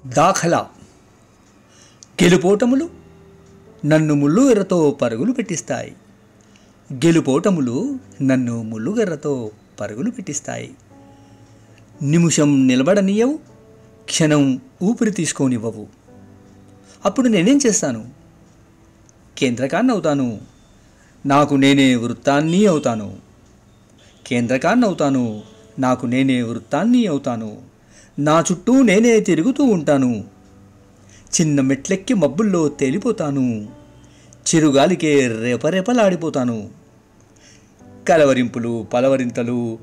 దాఖలా గెలుపోటములు నన్ను ముళ్ళుగర్రతో పరుగులు పెట్టిస్తాయి. గెలుపోటములు నన్ను ముళ్ళుగర్రతో పరుగులు పెట్టిస్తాయి. నిమిషం నిలబడనియవు, క్షణం ఊపిరి తీసుకోనివ్వవు. అప్పుడు నేనేం చేస్తాను? కేంద్రకాన్ని అవుతాను. నాకు నేనే వృత్తాన్ని అవుతాను. కేంద్రకాన్ని అవుతాను. నాకు నేనే వృత్తాన్ని అవుతాను. నా చుట్టూ నేనే తిరుగుతూ ఉంటాను. చిన్న మెట్లెక్కి మబ్బుల్లో తేలిపోతాను. చిరుగాలికే రెపరెపలాడిపోతాను. కలవరింపులు పలవరింతలు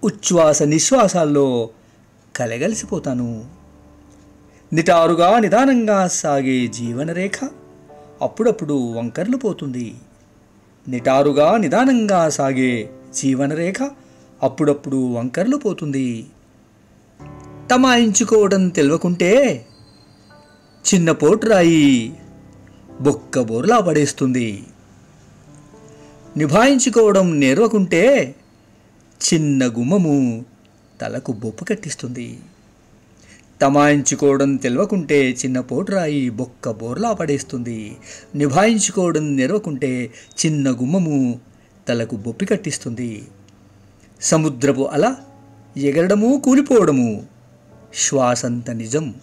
ఉచ్ఛ్వాస నిశ్వాసాల్లో కలగలిసిపోతాను. నిటారుగా నిదానంగా సాగే జీవనరేఖ అప్పుడప్పుడు వంకర్లు పోతుంది. నిటారుగా నిదానంగా సాగే జీవనరేఖ అప్పుడప్పుడు వంకర్లు పోతుంది. తమాయించుకోవడం తెలవకుంటే చిన్న పోటురాయి బొక్క బోర్లా పడేస్తుంది. నిభాయించుకోవడం నేర్వకుంటే చిన్న గుమ్మము తలకు బొప్పు కట్టిస్తుంది. తమాయించుకోవడం తెలవకుంటే చిన్న పోటురాయి బొక్క బోర్లా పడేస్తుంది. నిభాయించుకోవడం నెరవకుంటే చిన్న గుమ్మము తలకు బొప్పి కట్టిస్తుంది. సముద్రపు అల ఎగరడము కూలిపోవడము శ్వాసంత నిజం,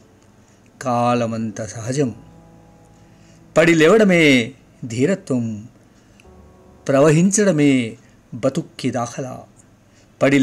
కాలమంత సహజం. పడి లేవడమే ధీరత్వం, ప్రవహించడమే బతుక్కి దాఖలా. పడి